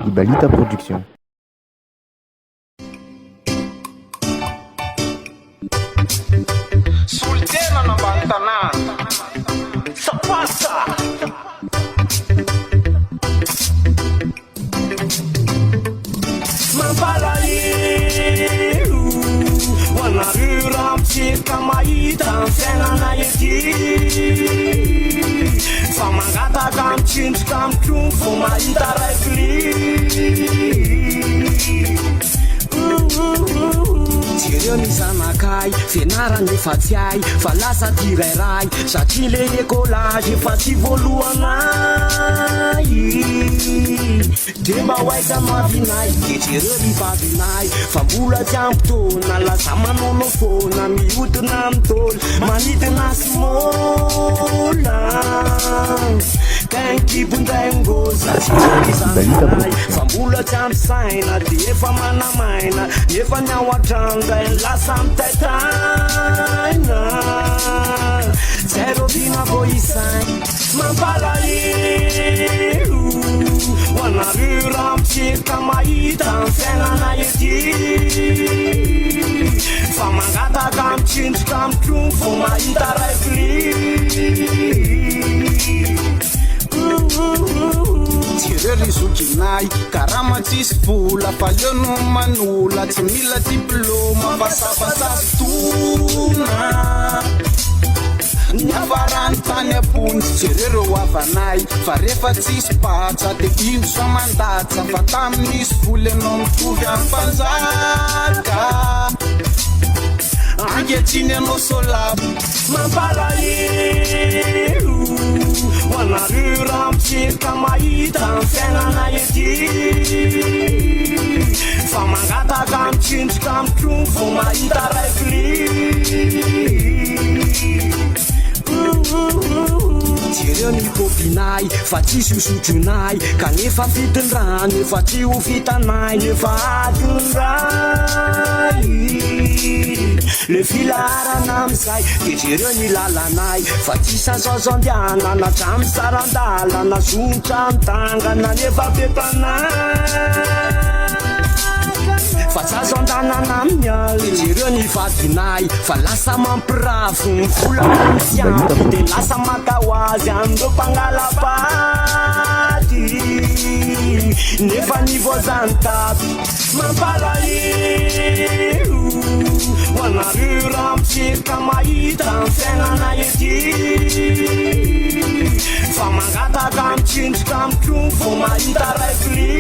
Ibalita Production. Sultana na bantanana Sapasa Mampalahelo Wanarura mitsika mahita fiainana ety Fa mangataka mitsinjoka mitromfo mahita raikily Tireo ny zanakay fianarany efa tsy hay fa lasa tirairay satria le écolage efa tsy voalohanay de mba hoaika mavinay de tireo ny vavinay fa mbola tsy ampotona laza manono fona mihodina mitôla manidina sy mola kankibondray ngoza tireo zanakay fa mbola tsy ampisaina de efa manamaina efa ny ao an-tranga lasa mitaitaina zay rovina vo isainy mampalahelo hoanarura mitsika mahita ny fiainana ety fa mangataka mitsinjoka mitromfo mahita raikily Tireo ry zokinay karama tsisy vola fa eo no manola tsy mila diplôma fa safatsasy tona ny avarany tany aponjy tireo reo avanay fa rehefa tsisy patsa de io sa mandatsa fa tamin'nisy vola anao mitovy amin'ny mpanjaka anketriny anao solabo mampalahelo hoanarura mitsika mahita ny fiainana ety fa mangataka mitsinjoka mitromfo mahita raikily tireo ny kopinay fa tsisy hosotronay kanefa fitondrano efa tsy ho vitanay nefa atonray le filarana amizay de tireo ny lalanay fa tsisy azazandiana na tramy sarandalana zontra mitangana nefa pepanay fa tsy azo andanana amin'ny aly tireo ny vadinay fa lasa mampirafo ny volana misiampy de lasa makahoazy amindreo mpangalapady nefa ny voazany tapy mampalahelo hoanarura mitsika mahita ny fiainana ety fa mangataka mitsinjoka mitromfo mahita raikily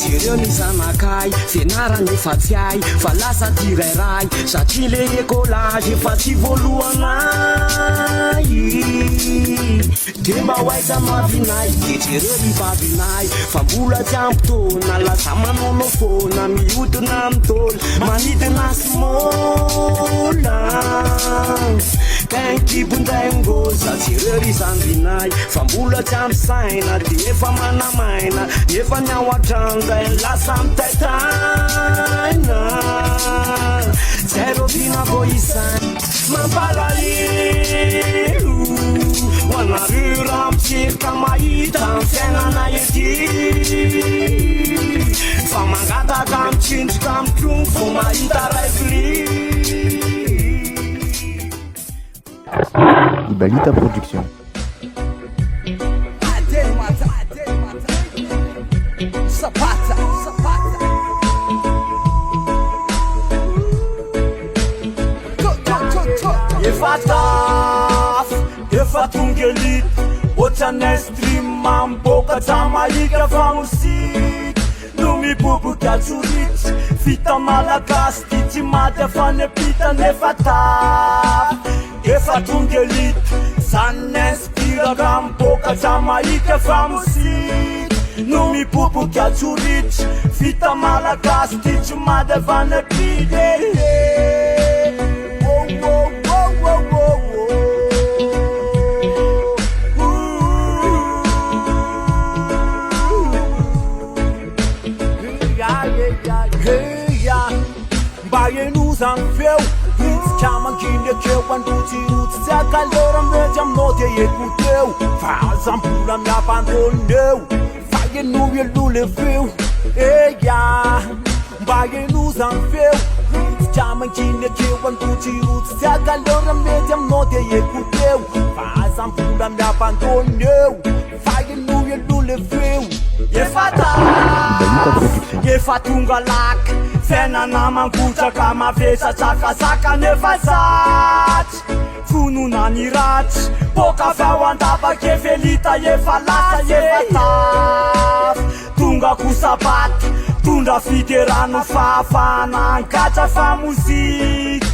tireo ny zanakay fianarany efa tsy hay fa lasa tirairay satria le écolage efa tsy voalohanay de mba hoaika mavinay de tireo ny vavinay fa mbola tsy ampotona laza manono fona mihodina mitôla manidina sy mola kankibondray ngoza tireo ry zandrinay fa mbola tsy ampisaina de efa manamaina efa ny ao an-tranga lasa mitaitaina zay rovina vo isainy mampalahelo hoanarura mitsika mahita ny fiainana ety fa mangataka mitsinjoka mitromfo mahita raikily Ibalita Production. Efa tafy, efa tonga elity ohatranay stream mamboka Jamaika fa mosika no miboboka tsoritsy vita malagasy ty tsy maty afanepita nefa tafy efa tonga elity zany ninspiraka mboka Jamaika fa mosika no miboboka tsoritsy vita malagasy ty tsy maty afanepita mba enozany feo izy kamanginy akeo androtsirotsy tsy akalera mety aminao de ekoteo fazambola miabandoneo fa eno ialoha feo eya mba eno zany feo tiamankiny akeo andotsirotsy tsy akalora mety aminao de ekoteo fazambola miabandoneo fa eno ialoha feo efa tonga laka fiainana mangotraka mavesatrakazaka nefa satsy fonona ny ratsy boka avy ao andavake felita efa lasa efa tafy tonga kosabaty tondra fiterano fahafahana ankatra fa moziky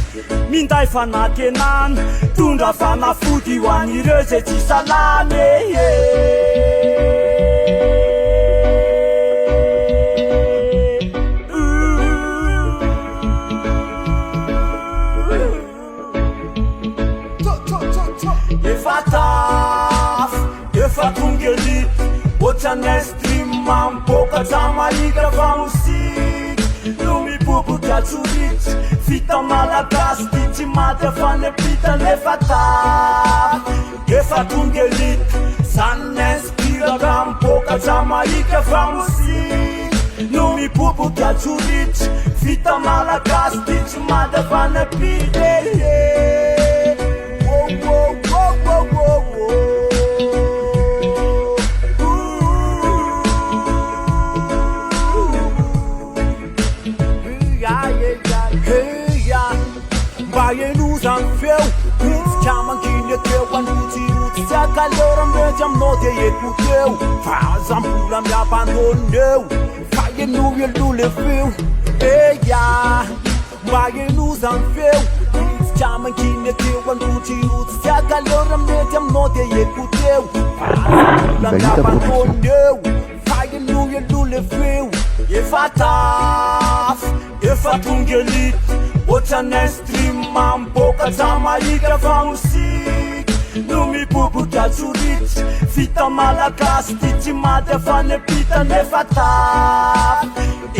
minday fanatenana tondra fanafody ho an'ireo zay tsy salamy efa tongelity ohatran'instream mamboka jamalika fa mosiky no miboboka tsoritsy vita malagasy ty tsy maty afanepita nefa tafy efa tongelity zany n'inspiraka mboka jamalika fa mosiky no miboboka tsoritsy vita malagasy ty tsy maty afanepita zany feo tiamankiny akeo andotsirotsy tsy akalora mety aminao de ekoteo fazambola miabandoneo fa eno ialoha feo eya mba eno zany feo tiamankiny akeo andotsirotsy tsy akalora mety aminao de ekoteo fazambola miabandoneo fa eno ialoha feo efa tafy efa tongelity ohatran'instream mamboka jamalika fa mosiky no miboboka tsoritsy vita malagasy ty tsy maty afanepita nefa tafy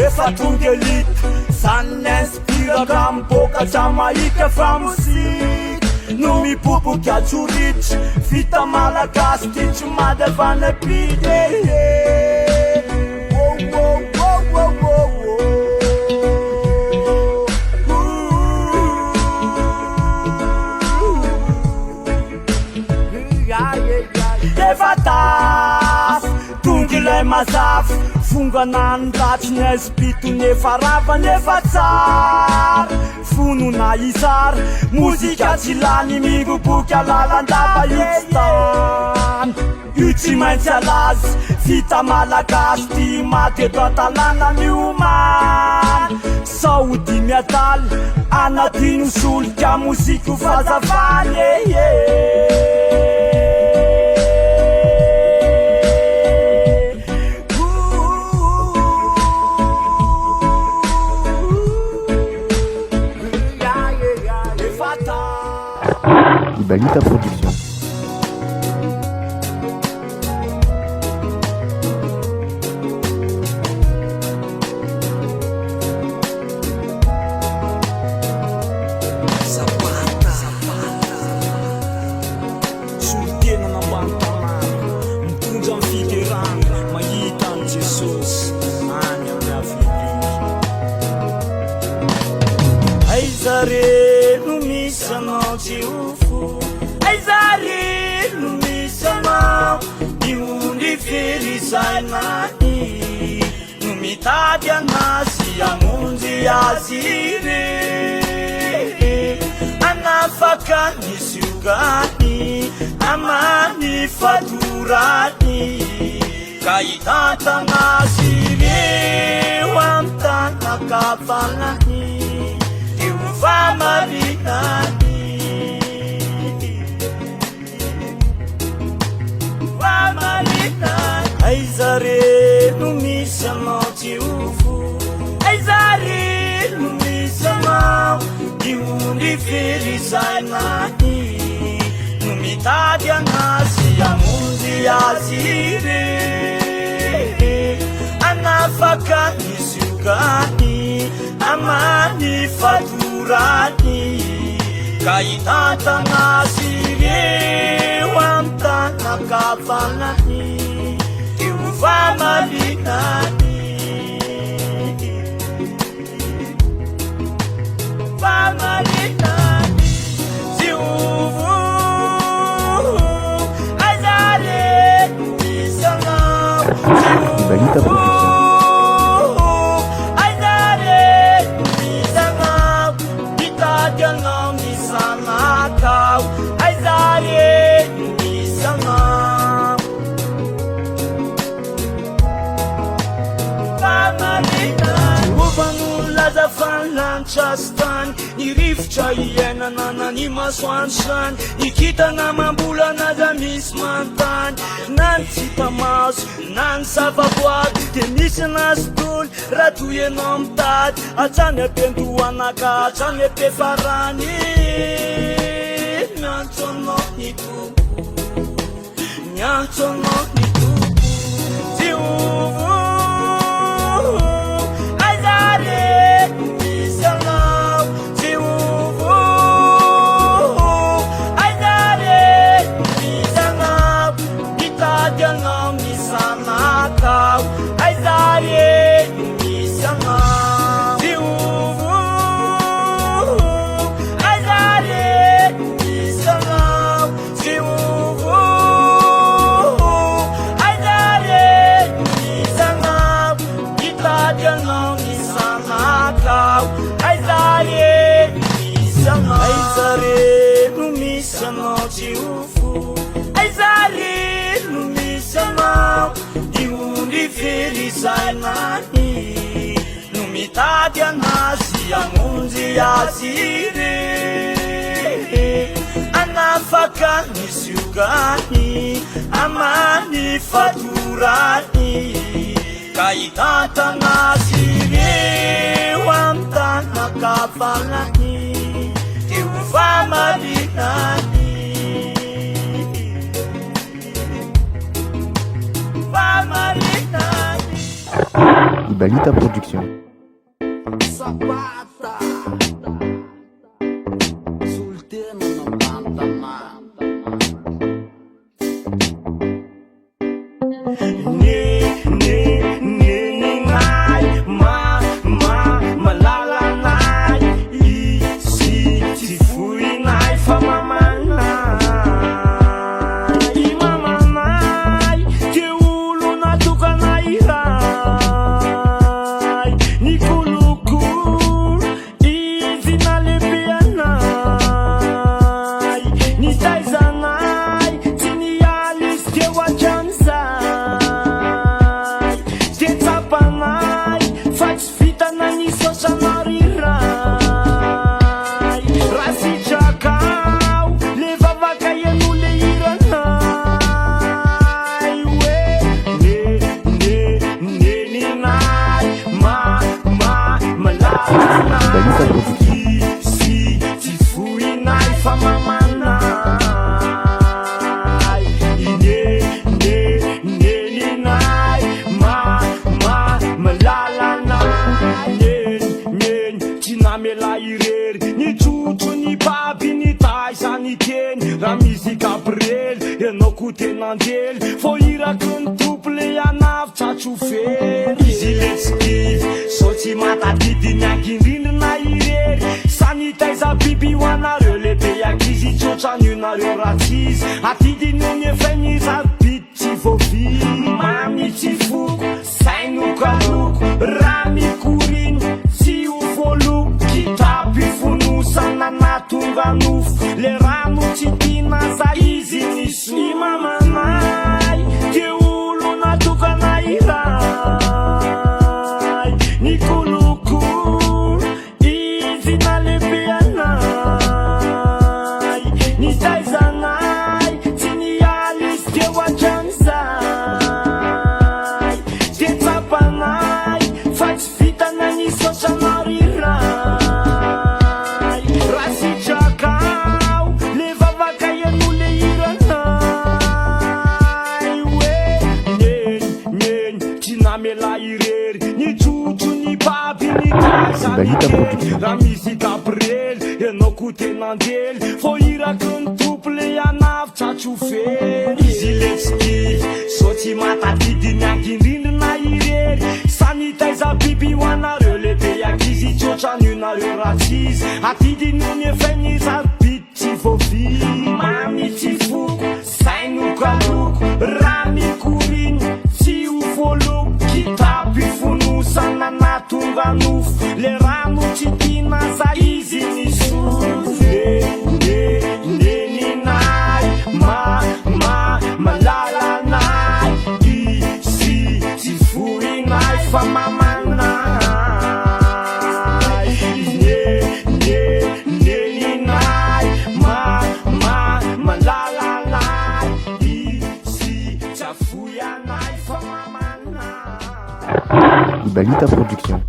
efa tongelity zany n'inspiraka mboka jamalika fa mosiky no miboboka tsoritsy vita malagasy ty tsy maty afanepita efa tafy tongilay mazafy fonganany ratsy ny azibito nefa rava nefa tsara fonona izara mozika tsy lany miboboky alalandava io tsy tany io tsy maintsy alazy vita malagasy ty maty eto atalana miomany saody miataly anatiny solika mozika ho fazavany Ibalita Production. Zapata solitena nambantanana mitondra ny fiderana mahita an' Jesosy any amin'ny Afrika aizare no misy anao tsy ofo aizare no misy anao ionly ferizainany no mitady anazy amonjy azy re anafaka ny siogany amany fatorany ka hitantanazy reo amin'ny tanakavalany eo famarinany aizare no misy anao tsy ofo aizare no misy anao ionly ferizainany no mitady anazy amonjy azy re anafaka ny siogany amany fatorany ka hitantanazy reo amin'ny tanaka nakavalany eo famalinany famalinany ziovo azale misanao Balita Production. Lantsastany nirifitra iainana ny masoandrosany nikitana mambolana za misy mantany na ny tsitamaso na ny savaboady de misy nazotoly raha toy ianao mitady atrany ampendoanaka atrany ampefarany miantso anao ny tompo miantso anao ny tompo jiovo Nani numitadi anasi amunzi asire anafaka nisiugani amani faturani kaitata nasire wamtana kafalani teufamalinani Balita Production. Sapata sul tema non canta Foira când tuple ia navța ciufer Izi let's give Soții mata didi nea ghindin na ireri Sanitiza bibi wana rele pe ia gizi Cioța niuna rerațiz Atidi nu ne feniza pici vovi Mami ci fug Sai nu caduc Rami curin Țiu voluc Chitapi funusa Nana tunga nuf Le ranu citina Za izi nisu Mama nai Teulu na tuca na irai Niculucur Izi na lepianai Nitai zanai Tini alis Tewa jansai Tețapanai Faci fita na nisoța na rirai Rasi ceacau Leva vaca e nu le iranai me la ireri Ni ciuciu, ni papi, ni casa, ni teri La misi caprel E ianao ko tenandely fô irakany tompo le anavitra tsofery izy letsiki so tsy matadidiny akindrindrina irery sanitaiza biby ho anareo lehibe akizy tsotrany nareo ratsizy atidiny onefainizarbity tsy vovi mamy tsy foko sainokaloko raha mikoriny tsy ho voloko kitapy fonosana natonga nofo le rano tsy tinaza izy nisofy ninay malalanay izy tsy foinay fa mamanay ninay malalanay izy tsy afoianay fa mamanay. Ibalita Production.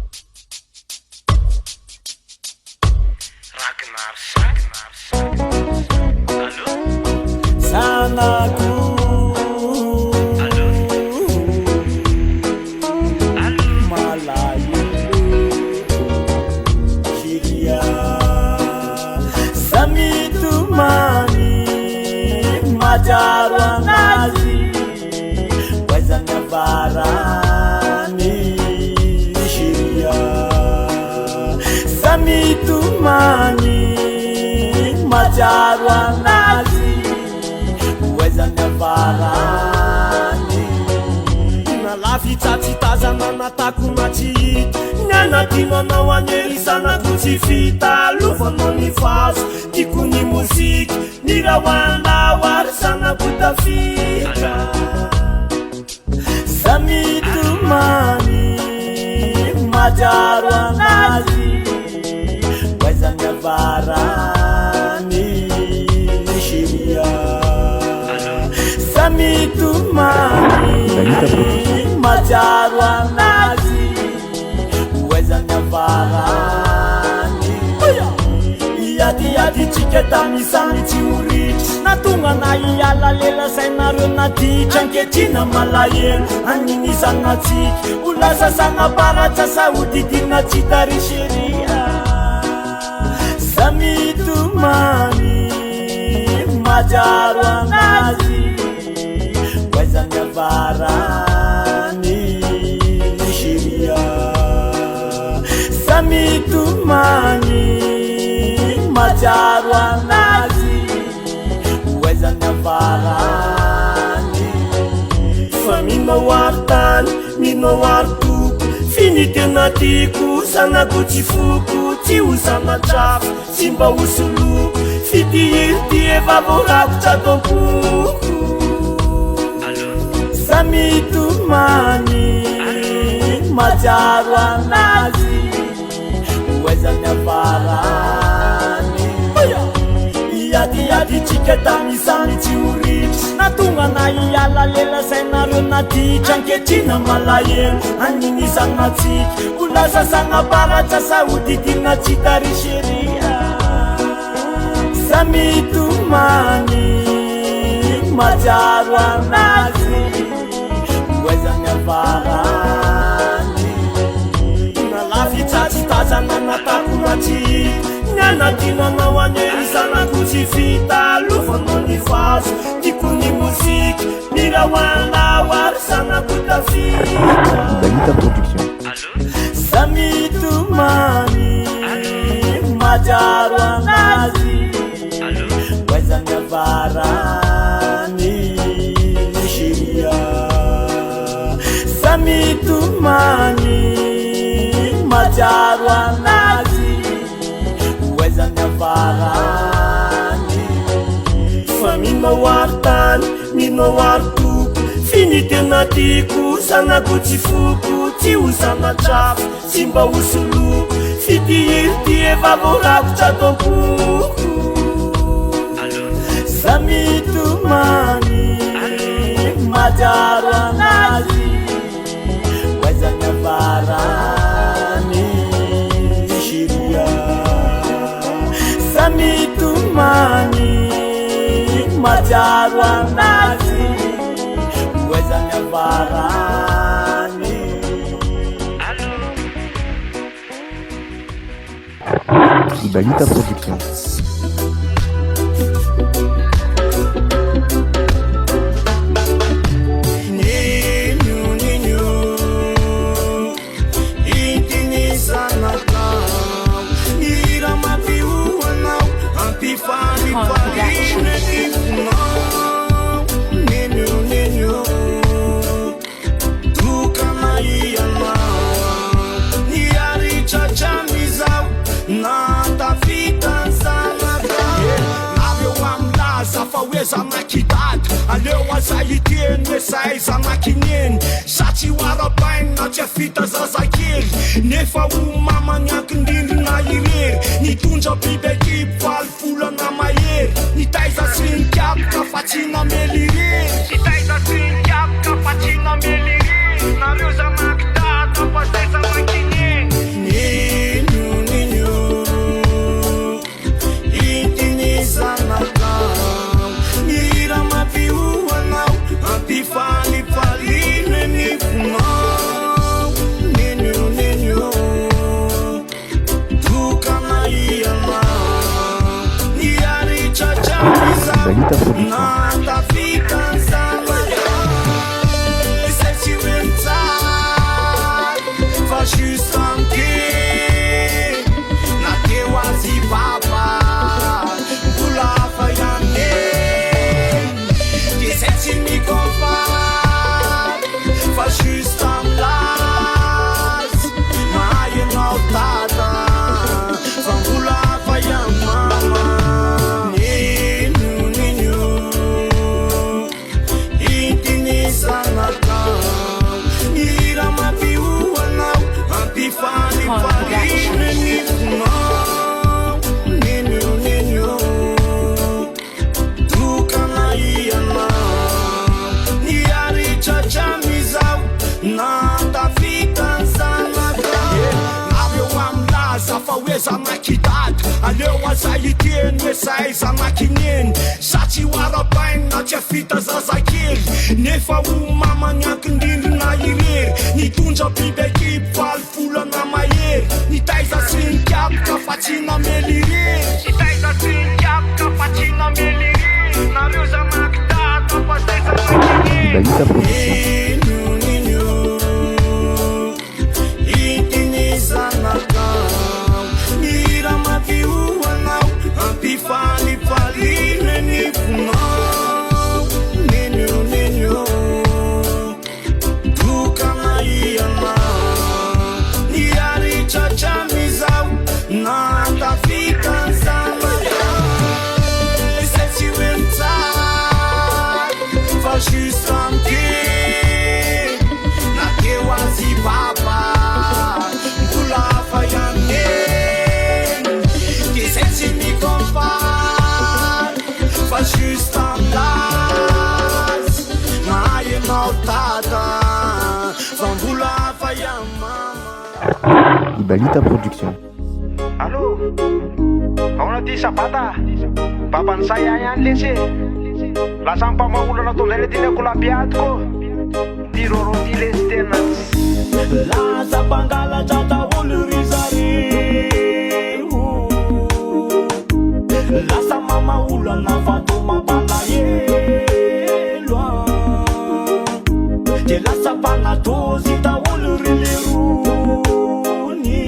Sanaku Malayu Shiria Samitumani Majaranazi Wazanavarani Shiria Samitumani Majaranazi Navarani nalafitsatsitazana natako matsy nianatinanao anerisanato tsy fita lovanao ny fazo tiko ny moziky ny rahoandao ary sanako tafita samitomany majaro anazy waizany avarany shiria samitumani majaro anazy wezany avarany iadiaditsika tamisany tsy horitry natonga na iala lela sainareo naditra anketrina malahelo aninizanatsika olasa sanaparatsa sahodidina tsy tarisheria samitumani majaro anazy wezany avarany shiria samitumani majaro anazy wezany avarany fa minao artany minao artoko finy tena tiko sanako tsy foko tsy ho sanatrafo tsy mba ho soloko fitihiry evavorakotra tompoko samitumani majaro anazy wezany avarany iadiaditsika tamisany tsy horitry natonga na iala lela sainareo naditra anketrina malahelo aninizanatsika olasa sanaparatsa sahodidina tsy tarisheria samitumani majaro anazy wezany avarany nalafitsatsitazana natako matsy nianatinanao anerisanato tsy fita lovanao ny fazo tiko ny moziky ny rahoandao ary sanako tafita Ibalita Production. samitumani majaro anazy wezany avarany shiria samitumani majaro anazy wezany avarany fa minao artany minao artoko finy tena tiko sanako tsy foko tsy ho sanatrafo tsy mba ho soloko fitihiry evavorakotra tompoko samitumani majaro anazy wezany avarany shiria samitumani majaro anazy wezany avarany. Ibalita Production. Zanakidad aleo azaiteny hoe zahay zanakineny satria oara-baina tsy afita zazakely nefa ho mamany ankindrindrina irery nitondra biby ekipo valopolana mahery nitaiza sy nikapoka fa tsy namely irery nitaiza sy nikapoka fa tsy namely irery nareo zanakidad fa zay zanakineny intiny zanakidad Falipalina ni funao Nenyo Tukana iyama Niari chachamiza Nata fika sana Sexy mental Fashisanke Nate wazi papa Kulafa yane Sexy mi Fascista amlas Maia nautada Vambulava ya mama Nenyo Intiniza nakam Ira mapiua nau Ampifani palina ni funau Nenyo Tukana iana Niari chachamizau Natafika zanaka Nareo amlaza fa hoe zanakidad aleo azaiteny hoe zahay zanakineny satria oara-baina tsy afita zazakely nefa ho mamany ankindrindrina irery nitondra biby ekipo valopolana mahery nitaiza sy nikapoka fa tsy namely irery nitaiza sy nikapoka fa tsy namely irery nareo zanakidad fa zay zanakineny Ibalita Production. Falipalina ni funao Nenyo Tukana iyama Niari chachamizau Nata fika sana Sexy mental Fashisanke Nate wazi papa Kulafa yane Sexy mi Fascista amlas Maia nautada Vambulava ya mama Ibalita Production. Allô? Ahoana ty sabata? Babansay ay any letsy lasa ampamaolana tao zay le tinyako labiatiko ty roro ty lesy tena Lasa pangalatra daholo ry zareo Lasa mamaolana fa to mampalahelo De lasa panatozy daholo ry lerony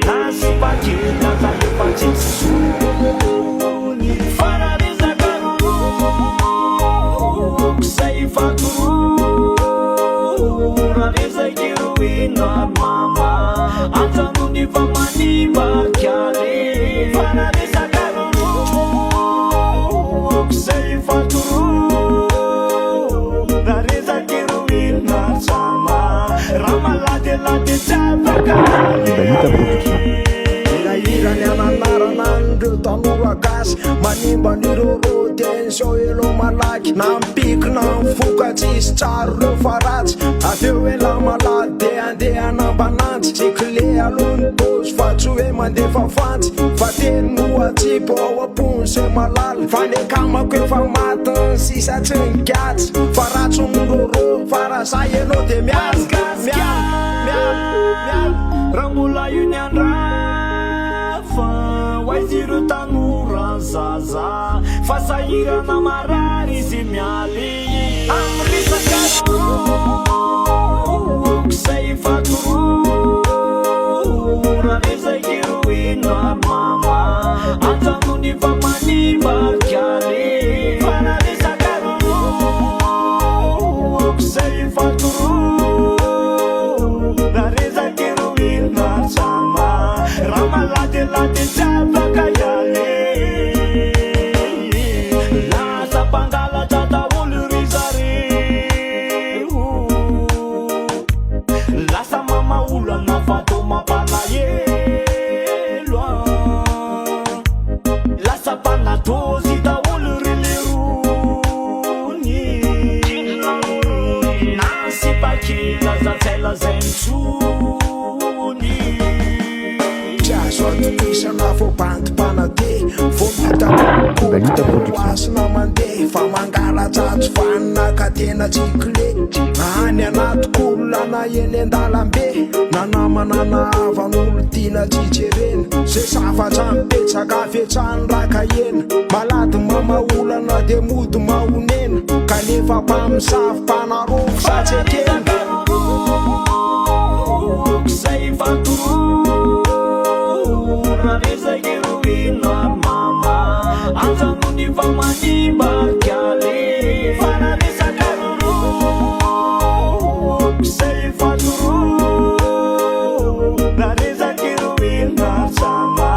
Nasy bakela za efa tsitsony Fararizaka roroko zay fatoro Rarezaky roina mama Antanony fa manibakyale Fararizaka roroko zay fatoro Rarezaky roina sama Ramaladilady tsavaka Ibalita Production. Irany ananaranandreo tanora gasy manimba nireo tension elo malaky nampiko namfoka tsisy tsaro reo faratsy aveo ela malady de andeha anambanantsy tsy clé alony tozy fa tsy hoe mandefa fantsy fa teny moatsipo ao aponse malala fa ny akamako efa matiny sisa tsy nikatsy fa ratso niroro farazay enao de miazga raha mbola io ny andra jiro tanora zaza fa sahirana marary izy mialy amin'ny resaka zay fatoro raha resaky roina mama anjanony fa manimbarikaly fa raha resaka zay fatoro raha resaky roina sama raha maladelade tsy afaka ialy lasa mpangalatra daholo ry zareo lasa mamaolana fato mampalahelo lasa mpanatozy daholo ry lerony nasipakela zatsaila zay mitsony isana fo bantim-panade vo Balita Production. asina mandeha fa mangalatsatso fanina ka tena tsikile any anatykolana eny an-dalambe nanamana nahavan'olo tina tsitserena zay safatra mipetsaka fiatrany raka ena malady mamaolana de mody mahonena kanefa mpamisafy mpanaroko satsekena zay fatoro raha resaky roina mama anjanony fa manimbarikaly fa raha resaka zay fatoro raha resaky roina sama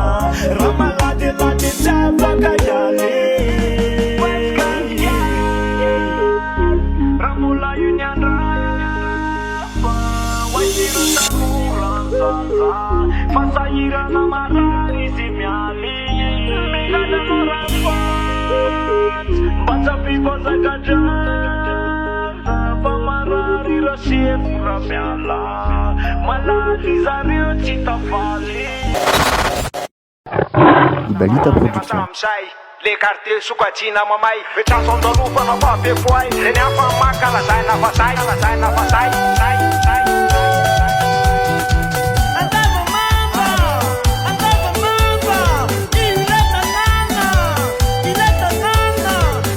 raha maladelade tsy afaka ialy raha mola io ny andrafa waijiro tanora zaza fa sahirana marary izy mialy megana morafatsy mba tsapivozakadrana fa marary rasefo raha miala malaly zareo tsy tafaly Balita Production. amizay le quartier sokajiana mamay metraso andalofana fa be foay le ny afa maka lazaina fa zay lazaina fa zay zay zay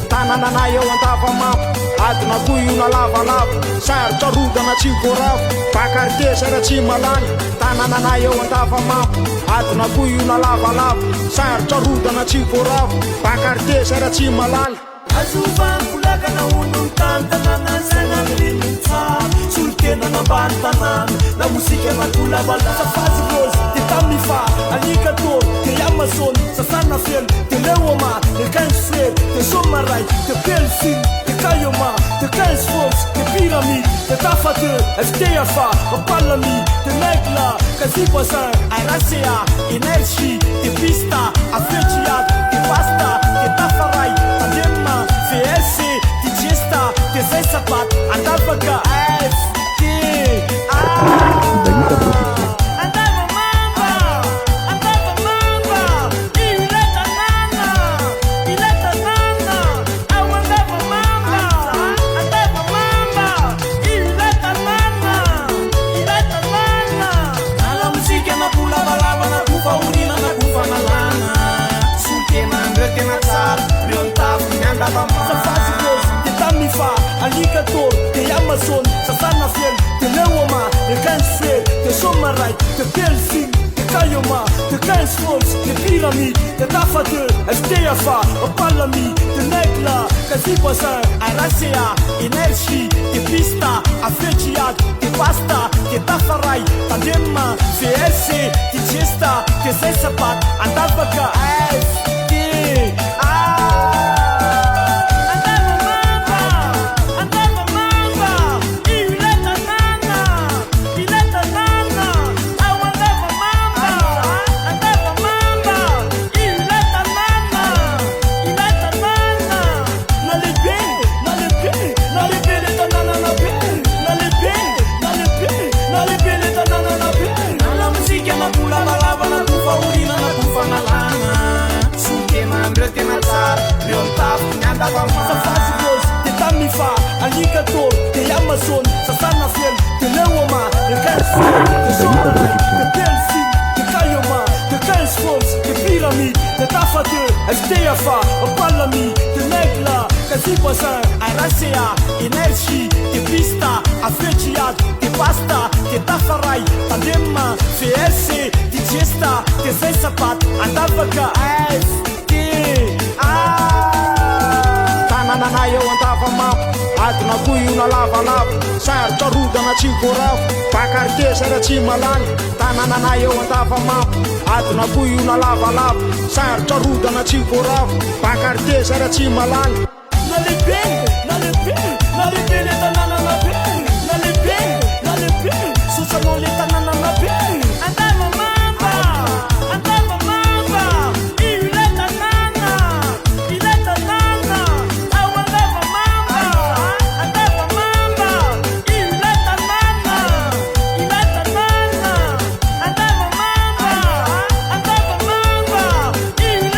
tananana eo antava-mampo adina koa io na lavalava sarotra rodana tsy voaravo bakaritesara tsy malany tananana eo antava-mampo adina koa io na lavalava sarotra rodana tsy voaravo bakaritesara tsy malany azovakolakana onony tany tanàna saina mirinitsa solokena nambany tanàna na mosika nakolavala safazy rozy de tamifa alika tôro de yamasony sasana felo de leoma de 15 frère de somaray de pelsin de kayoma de 15 fox de pyramide de tafa2 ftafa opalami de negla kazivoisin aracea energie de pista afetiat de pasta de tafaray tandemna VSC digesta de zay sapato andavaka FT Balita Production. safazy rozy de tamifa alika tôro de yamasony sasana felo de leoma de 15 frère de somaray de pelsin de kayoma de 15 fox de pyramide de tafa2 ftafa opalami de negla kazivoisin aracea energie de pista afetiat de pasta de tafaray tandemma VSC digesta de zay sapato andavaka FT safazy rozy de tamifa alika tôro de yamasony sasana felo de leoma de 15 frère de somaray de pelsin de kayoma de 15 fox de pyramide de tafatu STFA Palami de Negla Kaziposa Arasea Energy de Pista Afreciat de Pasta de Tafarai Tandema FS de Gesta de Zesapat Andavaka FT tananana eo antava-mapo adina koa io na lavalava sarotra rodana tsy koravo bakaritesara tsy malany tananana eo antava-mapo adina koa io na lavalava sarotra rodana tsy koravo bakaritesara tsy malany Nalepe le tanana na pe Nalepe Susanon le tanana na pe Andava mamba Il est tanana Au andava mamba Il est tanana Andava mamba Il est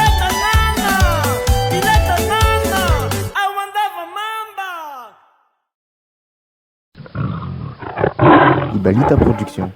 tanana Au andava mamba Ibalita Production.